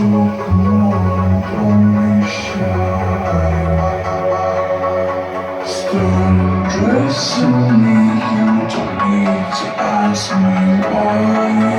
on, don't be shy. Start undressing me, you don't need to ask me why.